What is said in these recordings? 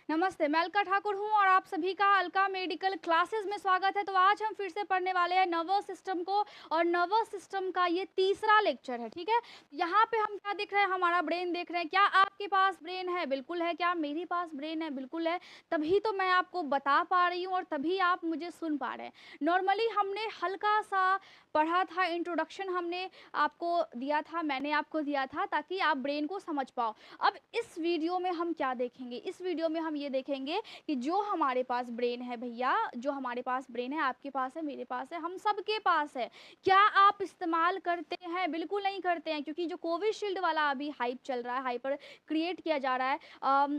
नमस्ते, मैं अलका ठाकुर हूँ और आप सभी का अलका मेडिकल क्लासेस में स्वागत है। तो आज हम फिर से पढ़ने वाले हैं नर्वस सिस्टम को और नर्वस सिस्टम का ये तीसरा लेक्चर है, ठीक है। यहाँ पे हम क्या देख रहे हैं, हमारा ब्रेन देख रहे हैं। क्या आपके पास ब्रेन है? बिल्कुल है। क्या मेरे पास ब्रेन है? बिल्कुल है। तभी तो मैं आपको बता पा रही हूँ और तभी आप मुझे सुन पा रहे हैं। नॉर्मली हमने हल्का सा पढ़ा था, इंट्रोडक्शन हमने आपको दिया था, मैंने आपको दिया था ताकि आप ब्रेन को समझ पाओ। अब इस वीडियो में हम क्या देखेंगे? इस वीडियो में हम ये देखेंगे कि जो हमारे पास ब्रेन है भैया, जो हमारे पास ब्रेन है, आपके पास है, मेरे पास है, हम सबके पास है। क्या आप इस्तेमाल करते हैं? बिल्कुल नहीं करते हैं, क्योंकि जो कोविशील्ड वाला अभी हाइप चल रहा है, हाइपर क्रिएट किया जा रहा है,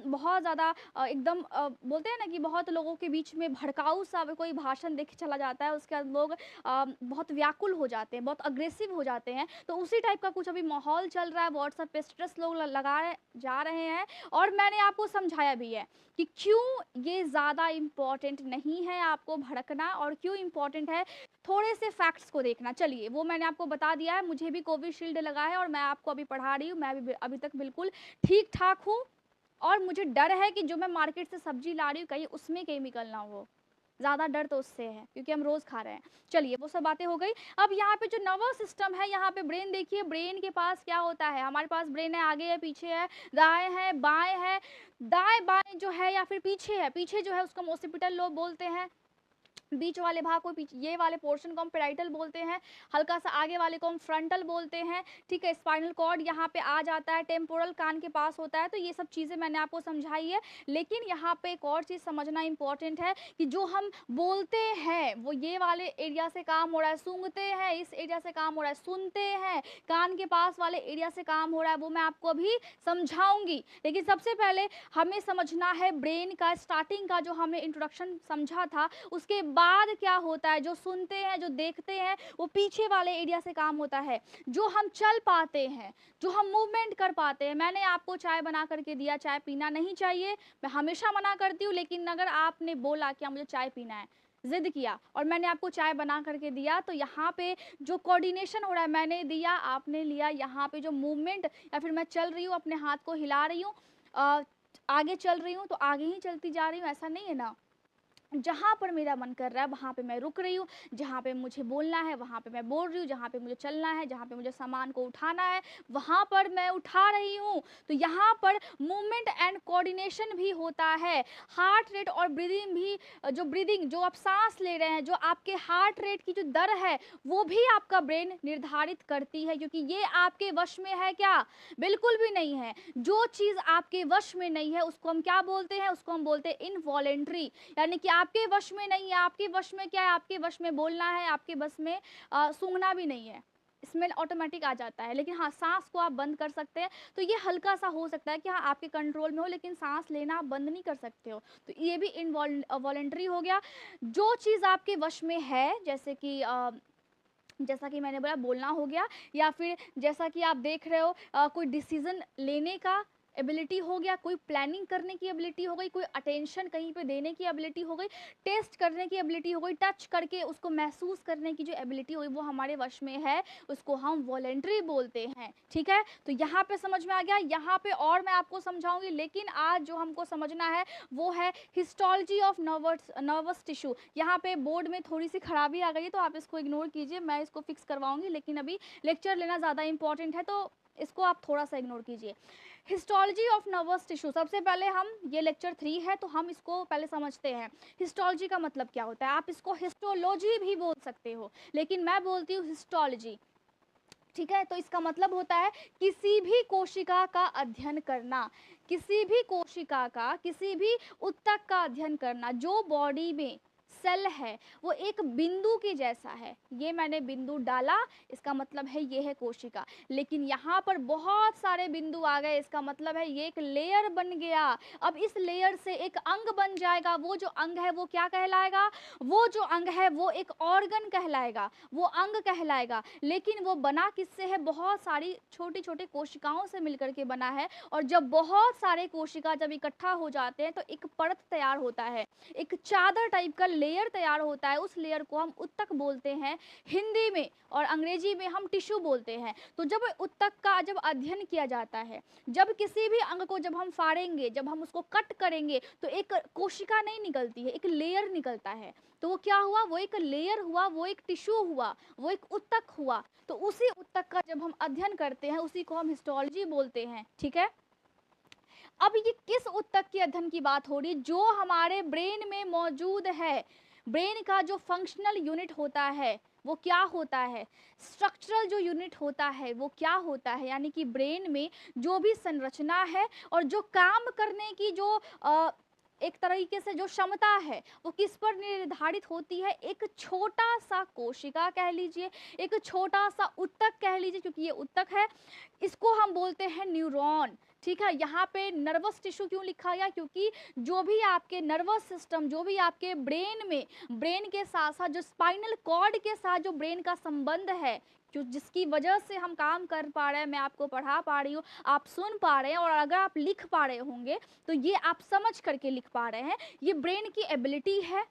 बहुत ज़्यादा एकदम बोलते हैं ना कि बहुत लोगों के बीच में भड़काऊ सा कोई भाषण देके चला जाता है, उसके बाद लोग बहुत व्याकुल हो जाते हैं, बहुत अग्रेसिव हो जाते हैं। तो उसी टाइप का कुछ अभी माहौल चल रहा है, व्हाट्सएप पे स्टेटस लोग लगा जा रहे हैं और मैंने आपको समझाया भी है कि क्यों ये ज़्यादा इम्पॉर्टेंट नहीं है आपको भड़कना और क्यों इम्पॉर्टेंट है थोड़े से फैक्ट्स को देखना। चलिए, वो मैंने आपको बता दिया है। मुझे भी कोविशील्ड लगा है और मैं आपको अभी पढ़ा रही हूँ। मैं भी अभी तक बिल्कुल ठीक ठाक हूँ और मुझे डर है कि जो मैं मार्केट से सब्जी ला रही हूँ कहीं उसमें केमिकल ना हो। ज़्यादा डर तो उससे है क्योंकि हम रोज़ खा रहे हैं। चलिए, वो सब बातें हो गई। अब यहाँ पे जो नर्वस सिस्टम है, यहाँ पे ब्रेन देखिए, ब्रेन के पास क्या होता है? हमारे पास ब्रेन है, आगे है, पीछे है, दाएँ है, बाएँ है। दाएँ-बाएँ जो है या फिर पीछे है, पीछे जो है उसको हम ओसिपिटल लोब बोलते हैं। बीच वाले भाग को पीछे, ये वाले पोर्शन को हम पैराइटल बोलते हैं। हल्का सा आगे वाले को हम फ्रंटल बोलते हैं, ठीक है। स्पाइनल कॉर्ड यहाँ पे आ जाता है, टेम्पोरल कान के पास होता है। तो ये सब चीज़ें मैंने आपको समझाई है। लेकिन यहाँ पे एक और चीज़ समझना इंपॉर्टेंट है कि जो हम बोलते हैं वो ये वाले एरिया से काम हो रहा है, सूंघते हैं इस एरिया से काम हो रहा है, सुनते हैं कान के पास वाले एरिया से काम हो रहा है, वो मैं आपको अभी समझाऊंगी। लेकिन सबसे पहले हमें समझना है ब्रेन का स्टार्टिंग का जो हमने इंट्रोडक्शन समझा था, उसके बाद क्या होता है। जो सुनते हैं, जो देखते हैं, वो पीछे वाले एरिया से काम होता है। जो हम चल पाते हैं, जो हम मूवमेंट कर पाते हैं, मैंने आपको चाय बना करके दिया, चाय पीना नहीं चाहिए, मैं हमेशा मना करती हूँ। लेकिन अगर आपने बोला कि मुझे चाय पीना है, जिद किया और मैंने आपको चाय बना करके दिया, तो यहाँ पे जो कोऑर्डिनेशन हो रहा है, मैंने दिया, आपने लिया, यहाँ पे जो मूवमेंट या फिर मैं चल रही हूँ, अपने हाथ को हिला रही हूँ, आगे चल रही हूँ तो आगे ही चलती जा रही हूँ, ऐसा नहीं है ना। जहाँ पर मेरा मन कर रहा है वहाँ पे मैं रुक रही हूँ, जहाँ पे मुझे बोलना है वहाँ पे मैं बोल रही हूँ, जहाँ पे मुझे चलना है, जहाँ पे मुझे सामान को उठाना है वहाँ पर मैं उठा रही हूँ। तो यहाँ पर मूवमेंट एंड कोऑर्डिनेशन भी होता है। हार्ट रेट और ब्रीदिंग भी, जो ब्रीदिंग, जो आप सांस ले रहे हैं, जो आपके हार्ट रेट की जो दर है, वो भी आपका ब्रेन निर्धारित करती है, क्योंकि ये आपके वश में है क्या? बिल्कुल भी नहीं है। जो चीज़ आपके वश में नहीं है उसको हम क्या बोलते हैं? उसको हम बोलते हैं इनवॉलेंट्री, यानी कि आपके वश में नहीं है। आपके वश में क्या है? आपके वश में बोलना है, आपके बस में सूंघना भी नहीं है, स्मेल ऑटोमेटिक आ जाता है। लेकिन हाँ, सांस को आप बंद कर सकते हैं। तो ये हल्का सा हो सकता है कि हाँ आपके कंट्रोल में हो, लेकिन सांस लेना आप बंद नहीं कर सकते हो। तो ये भी इनवॉलेंट्री हो गया। जो चीज़ आपके वश में है, जैसे कि जैसा कि मैंने बोला, बोलना हो गया, या फिर जैसा कि आप देख रहे हो, कोई डिसीजन लेने का एबिलिटी हो गया, कोई प्लानिंग करने की एबिलिटी हो गई, कोई अटेंशन कहीं पे देने की एबिलिटी हो गई, टेस्ट करने की एबिलिटी हो गई, टच करके उसको महसूस करने की जो एबिलिटी हो गई, वो हमारे वश में है, उसको हम वॉलेंट्री बोलते हैं, ठीक है। तो यहाँ पे समझ में आ गया। यहाँ पे और मैं आपको समझाऊंगी, लेकिन आज जो हमको समझना है वो है हिस्टोलॉजी ऑफ नर्वस टिश्यू। यहाँ पे बोर्ड में थोड़ी सी खराबी आ गई है तो आप इसको इग्नोर कीजिए, मैं इसको फिक्स करवाऊंगी। लेकिन अभी लेक्चर लेना ज़्यादा इंपॉर्टेंट है तो इसको आप थोड़ा सा इग्नोर कीजिए। हिस्टोलॉजी ऑफ नर्वस टिश्यू, सबसे पहले हम, ये लेक्चर 3 है तो हम इसको पहले समझते हैं। हिस्टोलॉजी का मतलब क्या होता है? आप इसको हिस्टोलॉजी भी बोल सकते हो, लेकिन मैं बोलती हूँ हिस्टोलॉजी, ठीक है। तो इसका मतलब होता है किसी भी कोशिका का अध्ययन करना, किसी भी कोशिका का, किसी भी ऊतक का अध्ययन करना। जो बॉडी में सेल है वो एक बिंदु के जैसा है, ये मैंने बिंदु डाला, इसका मतलब है ये है कोशिका। लेकिन यहाँ पर बहुत सारे बिंदु आ गए, इसका मतलब है ये एक लेयर बन गया। अब इस लेयर से एक अंग बन जाएगा, वो जो अंग है वो क्या कहलाएगा? वो जो अंग है वो एक ऑर्गन कहलाएगा, वो अंग कहलाएगा। लेकिन वो बना किससे है? बहुत सारी छोटी छोटी कोशिकाओं से मिलकर के बना है। और जब बहुत सारे कोशिका जब इकट्ठा हो जाते हैं तो एक परत तैयार होता है, एक चादर टाइप का लेयर तैयार होता है उस लेयर को हम उत्तक बोलते हैं हिंदी में, और अंग्रेजी में हम टिश्यू बोलते हैं। तो जब उत्तक का जब अध्ययन किया जाता है, जब किसी भी अंग को जब हम फाड़ेंगे, जब हम उसको कट करेंगे, तो एक कोशिका नहीं निकलती है, एक लेयर निकलता है। तो वो क्या हुआ, वो एक लेयर हुआ, वो एक टिश्यू हुआ, वो एक उत्तक हुआ। तो उसी उत्तक का जब हम अध्ययन करते हैं उसी को हम हिस्टोलॉजी बोलते हैं, ठीक है। अब ये किस उत्तक के अध्ययन की बात हो रही है, जो हमारे ब्रेन में मौजूद है। ब्रेन का जो फंक्शनल यूनिट होता है वो क्या होता है, स्ट्रक्चरल जो यूनिट होता है वो क्या होता है, यानी कि ब्रेन में जो भी संरचना है और जो काम करने की जो एक तरीके से जो क्षमता है वो किस पर निर्धारित होती है, एक छोटा सा कोशिका कह लीजिए, एक छोटा सा उत्तक कह लीजिए, क्योंकि ये उत्तक है, इसको हम बोलते हैं न्यूरॉन, ठीक है। यहाँ पे नर्वस टिश्यू क्यों लिखा गया, क्योंकि जो भी आपके नर्वस सिस्टम, जो भी आपके ब्रेन में, ब्रेन के साथ साथ जो स्पाइनल कॉर्ड के साथ जो ब्रेन का संबंध है, जो जिसकी वजह से हम काम कर पा रहे हैं, मैं आपको पढ़ा पा रही हूँ, आप सुन पा रहे हैं, और अगर आप लिख पा रहे होंगे तो ये आप समझ करके लिख पा रहे हैं, ये ब्रेन की एबिलिटी है।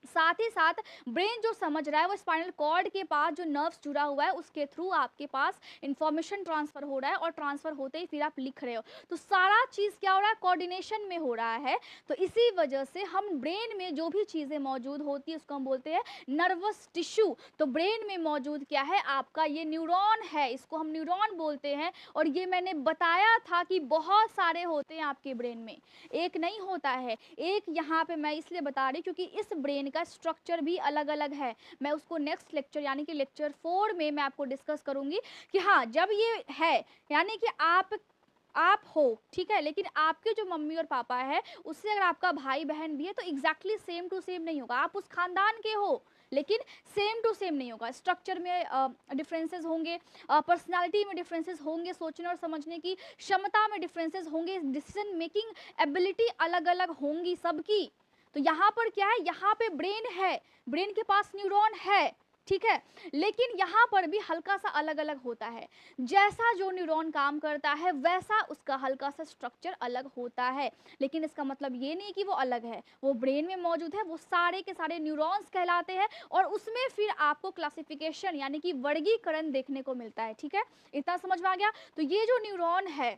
साथ ही साथ ब्रेन जो समझ रहा है वो स्पाइनल कॉर्ड के पास जो नर्व्स जुड़ा हुआ है उसके थ्रू आपके पास इंफॉर्मेशन ट्रांसफर हो रहा है, और ट्रांसफर होते ही फिर आप लिख रहे हो, तो सारा चीज़ क्या हो रहा है, कोऑर्डिनेशन में हो रहा है। तो इसी वजह से हम ब्रेन में जो भी चीज़ें मौजूद होती है उसको हम बोलते हैं नर्वस टिश्यू। तो ब्रेन में मौजूद क्या है, आपका ये न्यूरॉन है, इसको हम न्यूरॉन बोलते हैं। और ये मैंने बताया था कि बहुत सारे होते हैं आपके ब्रेन में, एक नहीं होता है। एक यहाँ पे मैं इसलिए बता रही क्योंकि इस ब्रेन का स्ट्रक्चर भी अलग अलग है, मैं उसको नेक्स्ट लेक्चर यानी कि लेक्चर 4 में मैं आपको डिस्कस करूंगी कि हाँ जब ये है, यानी कि आप हो, ठीक है, लेकिन आपके जो मम्मी और पापा है उससे अगर आपका भाई बहन भी है तो एग्जैक्टली सेम टू सेम नहीं होगा। आप उस खानदान के हो लेकिन सेम टू सेम नहीं होगा, स्ट्रक्चर में डिफरेंसेस होंगे, पर्सनालिटी में डिफरेंसेस होंगे, सोचने और समझने की क्षमता में डिफरेंसेस होंगे, डिसीजन मेकिंग एबिलिटी अलग अलग होंगी सबकी। तो यहाँ पर क्या है, यहाँ पे ब्रेन है, ब्रेन के पास न्यूरॉन है, ठीक है, लेकिन यहाँ पर भी हल्का सा अलग अलग होता है। जैसा जो न्यूरॉन काम करता है वैसा उसका हल्का सा स्ट्रक्चर अलग होता है, लेकिन इसका मतलब ये नहीं कि वो अलग है, वो ब्रेन में मौजूद है, वो सारे के सारे न्यूरॉन्स कहलाते हैं, और उसमें फिर आपको क्लासिफिकेशन यानी कि वर्गीकरण देखने को मिलता है, ठीक है। इतना समझ में आ गया। तो ये जो न्यूरॉन है,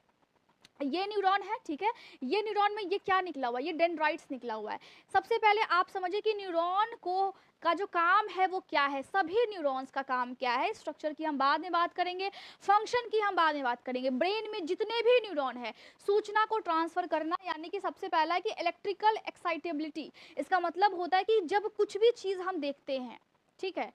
ये न्यूरॉन है, ठीक है, ये न्यूरॉन में ये क्या निकला हुआ है, ये डेंड्राइट्स निकला हुआ है। सबसे पहले आप समझिए कि न्यूरॉन को का जो काम है वो क्या है, सभी न्यूरॉन्स का काम क्या है। स्ट्रक्चर की हम बाद में बात करेंगे, फंक्शन की हम बाद में बात करेंगे। ब्रेन में जितने भी न्यूरॉन है, सूचना को ट्रांसफर करना, यानी कि सबसे पहला है कि इलेक्ट्रिकल एक्साइटेबिलिटी। इसका मतलब होता है कि जब कुछ भी चीज़ हम देखते हैं, ठीक है,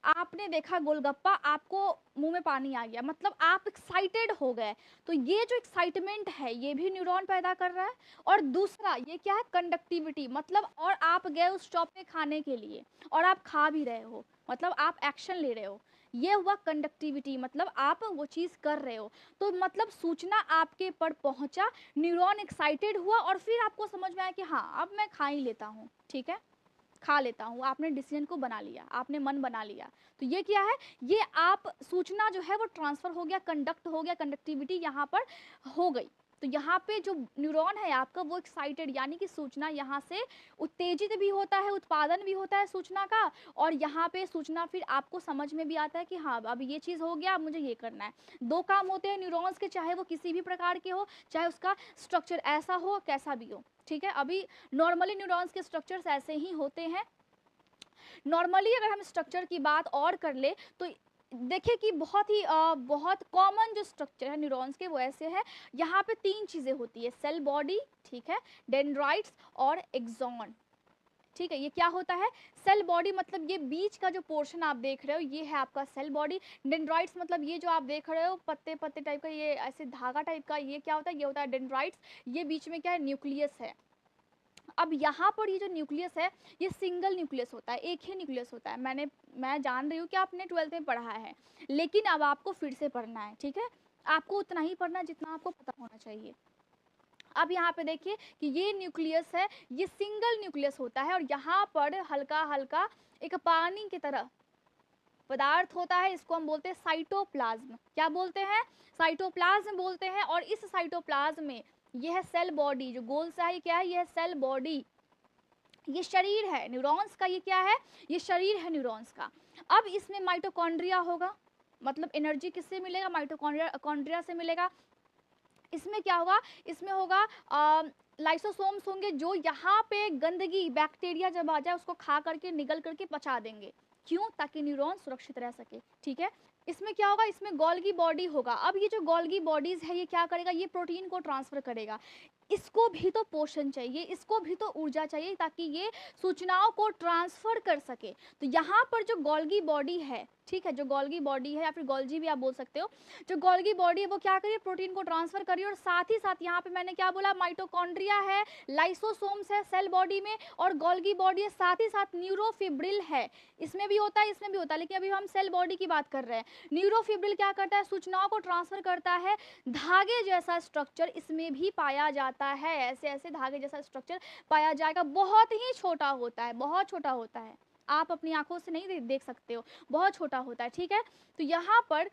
आपने देखा गोलगप्पा, आपको मुंह में पानी आ गया, मतलब आप एक्साइटेड हो गए, तो ये जो एक्साइटमेंट है ये भी न्यूरॉन पैदा कर रहा है। और दूसरा ये क्या है, कंडक्टिविटी, मतलब और आप गए उस शॉप पे खाने के लिए और आप खा भी रहे हो, मतलब आप एक्शन ले रहे हो, ये हुआ कंडक्टिविटी, मतलब आप वो चीज़ कर रहे हो। तो मतलब सूचना आपके पर पहुंचा, न्यूरॉन एक्साइटेड हुआ, और फिर आपको समझ में आया कि हाँ अब मैं खा ही लेता हूँ, ठीक है, खा लेता हूँ, आपने डिसीजन को बना लिया, आपने मन बना लिया। तो ये क्या है, ये आप सूचना जो है वो ट्रांसफर हो गया, कंडक्ट हो गया, कंडक्टिविटी यहाँ पर हो गई। तो यहाँ पे जो न्यूरॉन है आपका वो एक्साइटेड, यानी कि सूचना यहाँ से उत्तेजित भी होता है, उत्पादन भी होता है सूचना का, और यहाँ पे सूचना फिर आपको समझ में भी आता है कि हाँ अब ये चीज़ हो गया, अब मुझे ये करना है। दो काम होते हैं न्यूरॉन्स के, चाहे वो किसी भी प्रकार के हो, चाहे उसका स्ट्रक्चर ऐसा हो कैसा भी हो, ठीक है। अभी नॉर्मली न्यूरॉन्स के स्ट्रक्चर्स ऐसे ही होते हैं। नॉर्मली अगर हम स्ट्रक्चर की बात और कर ले तो देखिए कि बहुत कॉमन जो स्ट्रक्चर है न्यूरॉन्स के वो ऐसे है। यहाँ पे तीन चीज़ें होती है, सेल बॉडी, ठीक है, डेंड्राइट्स और एक्सॉन, ठीक है। ये क्या होता है, सेल बॉडी मतलब ये बीच का जो पोर्शन आप देख रहे हो ये है आपका सेल बॉडी। डेंड्राइट्स मतलब ये जो आप देख रहे हो पत्ते पत्ते टाइप का, ये ऐसे धागा टाइप का, ये क्या होता है, ये होता है डेंड्राइट्स। ये बीच में क्या है, न्यूक्लियस है। अब यहाँ पर ये जो न्यूक्लियस है ये सिंगल न्यूक्लियस होता है, एक ही न्यूक्लियस होता है। मैं जान रही हूँ कि आपने 12th में पढ़ा है, लेकिन अब आपको फिर से पढ़ना है, ठीक है। आपको उतना ही पढ़ना जितना आपको पता होना चाहिए। अब यहाँ पे देखिए कि ये न्यूक्लियस है, ये सिंगल न्यूक्लियस होता है, और यहाँ पर हल्का हल्का एक पानी की तरह पदार्थ होता है, इसको हम बोलते हैं साइटोप्लाज्म। क्या बोलते हैं, साइटोप्लाज्म बोलते हैं। और इस साइटोप्लाज्म में यह सेल बॉडी जो गोल सा है क्या है, यह सेल बॉडी, ये शरीर है न्यूरॉन्स का, ये क्या है, ये शरीर है न्यूरॉन्स का। अब इसमें माइटोकॉन्ड्रिया होगा, मतलब एनर्जी किससे मिलेगा, माइटोकॉन्ड्रिया से मिलेगा। इसमें क्या होगा, इसमें होगा लाइसोसोम्स होंगे जो यहाँ पे गंदगी बैक्टीरिया जब आ जाए उसको खा करके निगल करके पचा देंगे। क्यों, ताकि न्यूरॉन सुरक्षित रह सके, ठीक है। इसमें क्या होगा, इसमें गोल्गी बॉडी होगा। अब ये जो गोल्गी बॉडीज है ये क्या करेगा, ये प्रोटीन को ट्रांसफर करेगा। इसको भी तो पोषण चाहिए, इसको भी तो ऊर्जा चाहिए ताकि ये सूचनाओं को ट्रांसफर कर सके। तो यहाँ पर जो गोल्गी बॉडी है, ठीक है, जो गोल्गी बॉडी है या फिर गोल्जी भी आप बोल सकते हो, जो गोल्गी बॉडी है वो क्या करिए, प्रोटीन को ट्रांसफर करिए। और साथ ही साथ यहाँ पे मैंने क्या बोला, माइटोकॉन्ड्रिया है, लाइसोसोम्स है सेल बॉडी में, और गोल्गी बॉडी है, साथ ही साथ न्यूरोफिब्रिल है। इसमें भी होता है, इसमें भी होता है, लेकिन अभी हम सेल बॉडी की बात कर रहे हैं। न्यूरोफिब्रिल क्या करता है, सूचनाओं को ट्रांसफर करता है। धागे जैसा स्ट्रक्चर इसमें भी पाया जाता है, ऐसे ऐसे धागे जैसा स्ट्रक्चर पाया जाएगा। बहुत ही छोटा होता है, बहुत छोटा होता है, आप अपनी आंखों से नहीं देख सकते हो, बहुत छोटा होता है, ठीक है। तो यहाँ पर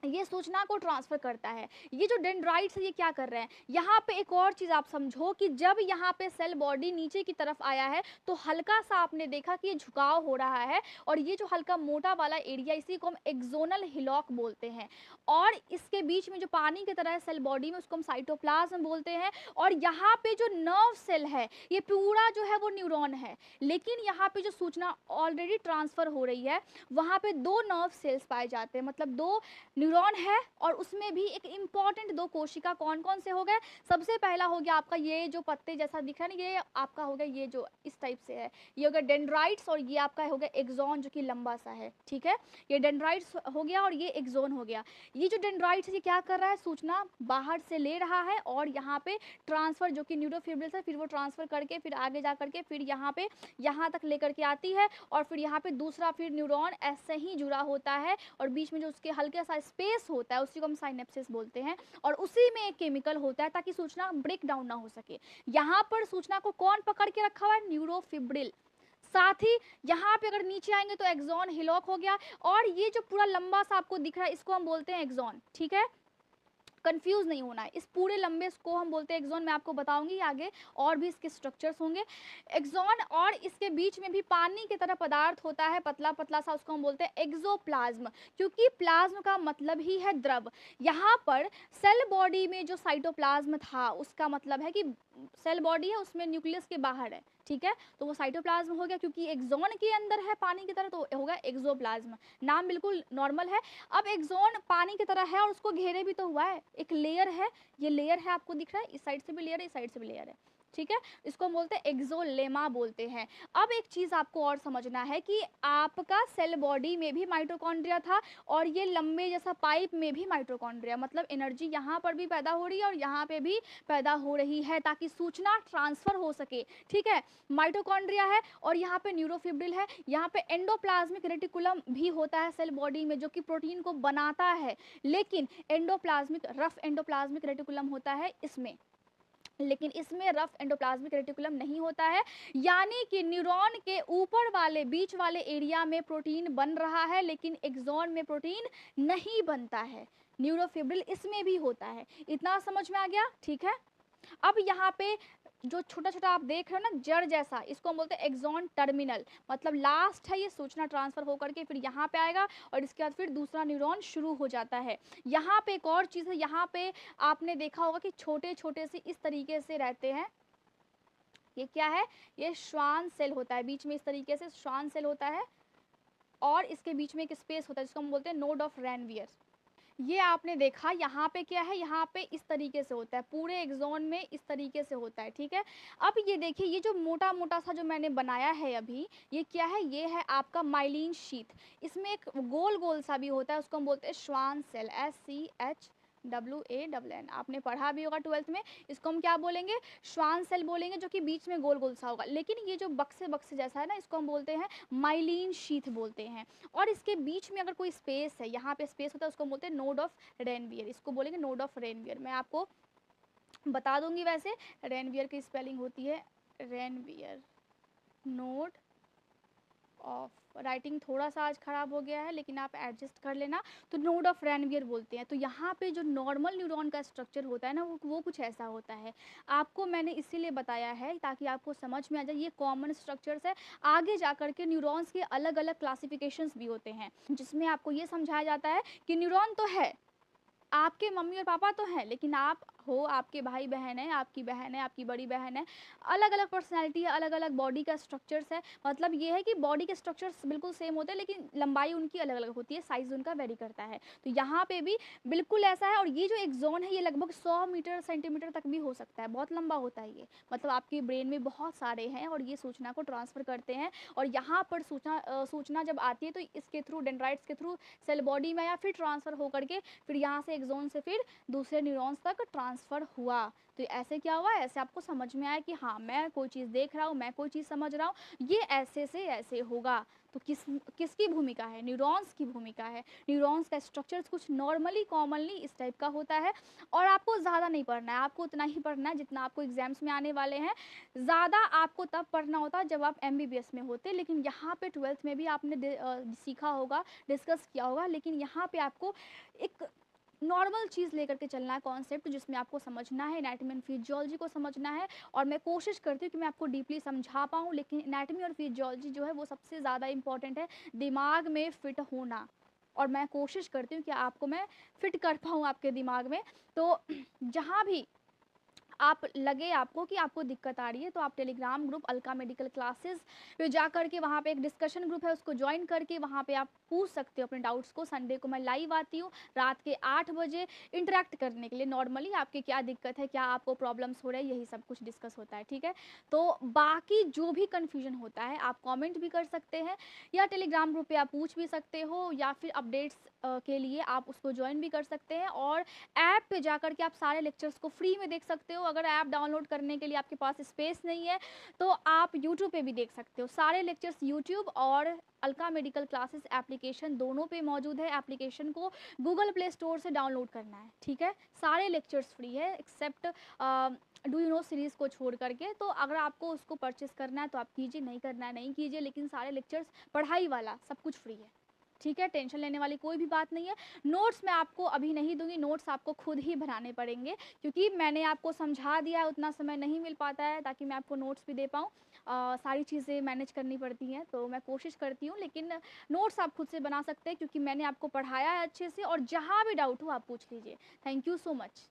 ये सूचना को ट्रांसफर करता है। ये जो डेंड्राइट्स है ये क्या कर रहे हैं, यहाँ पे एक और चीज़ आप समझो कि जब यहाँ पे सेल बॉडी नीचे की तरफ आया है तो हल्का सा आपने देखा कि ये झुकाव हो रहा है, और ये जो हल्का मोटा वाला एरिया इसी को हम एक्सोनल हिलॉक बोलते हैं। और इसके बीच में जो पानी की तरह है सेल बॉडी में उसको हम साइटोप्लाज्म बोलते हैं। और यहाँ पे जो नर्व सेल है ये पूरा जो है वो न्यूरॉन है, लेकिन यहाँ पे जो सूचना ऑलरेडी ट्रांसफर हो रही है वहाँ पे दो नर्व सेल्स पाए जाते हैं, मतलब दो न्यूरॉन है, और उसमें भी एक इम्पॉर्टेंट दो कोशिका कौन कौन से हो गए। सबसे पहला हो गया आपका ये जो पत्ते जैसा दिख रहा है ना, ये आपका हो गया ये जो इस टाइप से है, ये हो गया डेंड्राइट्स, और ये आपका हो गया एक्सॉन जो कि लंबा सा है, ठीक है। ये डेंड्राइट्स हो गया और ये एक्सॉन हो गया। ये जो डेंड्राइट्स ये क्या कर रहा है, सूचना बाहर से ले रहा है और यहाँ पे ट्रांसफर जो कि न्यूरोफिब्रिल है, फिर वो ट्रांसफर करके फिर आगे जा करके फिर यहाँ पे यहाँ तक लेकर के आती है, और फिर यहाँ पे दूसरा फिर न्यूरॉन ऐसे ही जुड़ा होता है, और बीच में जो उसके हल्के सा स्पेस होता है उसी को हम साइनेप्सिस बोलते हैं, और उसी में एक केमिकल होता है ताकि सूचना ब्रेक डाउन ना हो सके। यहाँ पर सूचना को कौन पकड़ के रखा हुआ है, न्यूरोफिब्रिल। साथ ही यहाँ पे अगर नीचे आएंगे तो एक्सॉन हिलॉक हो गया, और ये जो पूरा लंबा सा आपको दिख रहा है इसको हम बोलते हैं एक्सॉन, ठीक है, कंफ्यूज नहीं होना है। इस पूरे लंबे को हम बोलते हैं एक्सॉन, मैं आपको बताऊंगी आगे और भी इसके स्ट्रक्चर्स होंगे एक्सॉन। और इसके बीच में भी पानी की तरह पदार्थ होता है पतला पतला सा, उसको हम बोलते हैं एक्सोप्लाज्म, क्योंकि प्लाज्म का मतलब ही है द्रव। यहाँ पर सेल बॉडी में जो साइटोप्लाज्म था उसका मतलब है कि सेल बॉडी है उसमें न्यूक्लियस के बाहर है, ठीक है, तो वो साइटोप्लाज्म हो गया, क्योंकि एक्सॉन के अंदर है पानी की तरह तो होगा एक्सोप्लाज्म, नाम बिल्कुल नॉर्मल है। अब एक्सॉन पानी की तरह है और उसको घेरे भी तो हुआ है, एक लेयर है, ये लेयर है आपको दिख रहा है, इस साइड से भी लेयर है, इस साइड से भी लेयर है, ठीक है, इसको हम बोलते हैं एक्सोलेमा बोलते हैं। अब एक चीज़ आपको और समझना है कि आपका सेल बॉडी में भी माइटोकॉन्ड्रिया था, और ये लंबे जैसा पाइप में भी माइटोकॉन्ड्रिया, मतलब एनर्जी यहाँ पर भी पैदा हो रही है और यहाँ पे भी पैदा हो रही है ताकि सूचना ट्रांसफर हो सके, ठीक है। माइटोकॉन्ड्रिया है और यहाँ पे न्यूरोफिब्रिल है, यहाँ पे एंडोप्लाज्मिक रेटिकुलम भी होता है सेल बॉडी में जो कि प्रोटीन को बनाता है, लेकिन एंडोप्लाज्मिक रफ एंडोप्लाज्मिक रेटिकुलम होता है इसमें, लेकिन इसमें रफ एंडोप्लाज्मिक रेटिकुलम नहीं होता है। यानी कि न्यूरॉन के ऊपर वाले बीच वाले एरिया में प्रोटीन बन रहा है, लेकिन एक्सॉन में प्रोटीन नहीं बनता है। न्यूरोफिब्रिल इसमें भी होता है, इतना समझ में आ गया, ठीक है। अब यहाँ पे जो छोटा छोटा आप देख रहे हो ना जड़ जैसा, इसको हम बोलते हैं एक्सॉन टर्मिनल, मतलब लास्ट है ये, सूचना ट्रांसफर होकर के फिर यहाँ पे आएगा और इसके बाद फिर दूसरा न्यूरॉन शुरू हो जाता है। यहाँ पे एक और चीज़ है, यहाँ पे आपने देखा होगा कि छोटे छोटे से इस तरीके से रहते हैं, ये क्या है, ये श्वान सेल होता है, बीच में इस तरीके से श्वान सेल होता है, और इसके बीच में एक स्पेस होता है जिसको हम बोलते हैं नोड ऑफ रैनवियर। ये आपने देखा, यहाँ पे क्या है, यहाँ पे इस तरीके से होता है, पूरे एक्सॉन में इस तरीके से होता है, ठीक है। अब ये देखिए, ये जो मोटा मोटा सा जो मैंने बनाया है अभी, ये क्या है, ये है आपका माइलिन शीथ। इसमें एक गोल गोल सा भी होता है, उसको हम बोलते हैं श्वान सेल, SCHWANN, आपने पढ़ा भी होगा 12th में। इसको हम क्या बोलेंगे, श्वान सेल बोलेंगे, जो कि बीच में गोल गोल सा होगा, लेकिन ये जो बक्से बक्से जैसा है ना, इसको हम बोलते हैं माइलिन शीथ बोलते हैं। और इसके बीच में अगर कोई स्पेस है, यहाँ पे स्पेस होता है, उसको बोलते हैं नोड ऑफ रेनवियर, इसको बोलेंगे नोड ऑफ रेनवियर। मैं आपको बता दूंगी, वैसे रेनवियर की स्पेलिंग होती है रेनवियर, नोड ऑफ। राइटिंग थोड़ा-सा आज ख़राब हो गया है, लेकिन आप एडजस्ट कर लेना। तो नोड ऑफ रैनवियर बोलते हैं। तो यहाँ पे जो नॉर्मल न्यूरॉन का स्ट्रक्चर होता है ना, वो कुछ ऐसा होता है। आपको मैंने इसीलिए बताया है ताकि आपको समझ में आ जाए, ये कॉमन स्ट्रक्चर्स है। आगे जाकर के न्यूरॉन्स के अलग-अलग क्लासिफिकेशंस भी होते हैं, जिसमें आपको ये समझाया जाता है कि न्यूरॉन तो है, आपके मम्मी और पापा तो हैं, लेकिन आप हो, आपके भाई-बहन हैं, आपकी बहन है, आपकी बड़ी बहन है, अलग-अलग पर्सनैलिटी है, अलग-अलग बॉडी का स्ट्रक्चर्स है। मतलब ये है कि बॉडी के स्ट्रक्चर्स बिल्कुल सेम होते हैं, लेकिन लंबाई उनकी अलग-अलग होती है, साइज़ उनका वेरी करता है। तो यहाँ पे भी बिल्कुल ऐसा है। और ये जो एक्सॉन है, ये लगभग 100 मीटर सेंटीमीटर तक भी हो सकता है, बहुत लंबा होता है ये। मतलब आपके ब्रेन में बहुत सारे हैं और ये सूचना को ट्रांसफ़र करते हैं। और यहाँ पर सूचना जब आती है तो इसके थ्रू, डेंड्राइट्स के थ्रू सेल बॉडी में या फिर ट्रांसफ़र होकर के फिर यहाँ से एक्सॉन से फिर दूसरे न्यूरॉन्स तक ट्रांसफ़र हुआ। तो ऐसे क्या हुआ, ऐसे आपको समझ में आया कि हाँ, मैं कोई चीज़ देख रहा हूँ, मैं कोई चीज़ समझ रहा हूँ, ये ऐसे से ऐसे होगा। तो किसकी भूमिका है? न्यूरॉन्स की भूमिका है। न्यूरॉन्स का स्ट्रक्चर्स कुछ नॉर्मली कॉमनली इस टाइप का होता है। और आपको ज़्यादा नहीं पढ़ना है, आपको उतना ही पढ़ना है जितना आपको एग्जाम्स में आने वाले हैं। ज़्यादा आपको तब पढ़ना होता है जब आप एमबीबीएस में होते, लेकिन यहाँ पे 12th में भी आपने सीखा होगा, डिस्कस किया होगा। लेकिन यहाँ पे आपको एक नॉर्मल चीज़ लेकर के चलना है, कॉन्सेप्ट जिसमें आपको समझना है, एनाटॉमी एंड फिजियोलॉजी को समझना है। और मैं कोशिश करती हूँ कि मैं आपको डीपली समझा पाऊँ, लेकिन एनाटॉमी और फिजियोलॉजी जो है वो सबसे ज़्यादा इंपॉर्टेंट है, दिमाग में फिट होना। और मैं कोशिश करती हूँ कि आपको मैं फिट कर पाऊँ आपके दिमाग में। तो जहाँ भी आप लगे आपको कि आपको दिक्कत आ रही है, तो आप Telegram group Alka medical classes पे जा कर के, वहाँ पे एक डिस्कशन ग्रुप है, उसको ज्वाइन करके वहाँ पे आप पूछ सकते हो अपने डाउट्स को। संडे को मैं लाइव आती हूँ रात के 8 बजे इंटरेक्ट करने के लिए। नॉर्मली आपकी क्या दिक्कत है, क्या आपको प्रॉब्लम्स हो रहे हैं, यही सब कुछ डिस्कस होता है, ठीक है। तो बाकी जो भी कन्फ्यूजन होता है आप कॉमेंट भी कर सकते हैं, या टेलीग्राम ग्रुप पे आप पूछ भी सकते हो, या फिर अपडेट्स के लिए आप उसको ज्वाइन भी कर सकते हैं। और ऐप पे जाकर के आप सारे लेक्चर्स को फ्री में देख सकते हो। अगर ऐप डाउनलोड करने के लिए आपके पास स्पेस नहीं है, तो आप यूट्यूब पे भी देख सकते हो। सारे लेक्चर्स यूट्यूब और अलका मेडिकल क्लासेस एप्लीकेशन दोनों पे मौजूद है। एप्लीकेशन को गूगल प्ले स्टोर से डाउनलोड करना है, ठीक है। सारे लेक्चर्स फ्री है except do you know series को छोड़ करके। तो अगर आपको उसको परचेस करना है तो आप कीजिए, नहीं करना है नहीं कीजिए, लेकिन सारे लेक्चर्स पढ़ाई वाला सब कुछ फ्री है, ठीक है। टेंशन लेने वाली कोई भी बात नहीं है। नोट्स मैं आपको अभी नहीं दूंगी, नोट्स आपको खुद ही बनाने पड़ेंगे, क्योंकि मैंने आपको समझा दिया है, उतना समय नहीं मिल पाता है ताकि मैं आपको नोट्स भी दे पाऊँ। सारी चीज़ें मैनेज करनी पड़ती हैं, तो मैं कोशिश करती हूँ, लेकिन नोट्स आप खुद से बना सकते हैं, क्योंकि मैंने आपको पढ़ाया है अच्छे से। और जहाँ भी डाउट हो आप पूछ लीजिए। Thank you so much.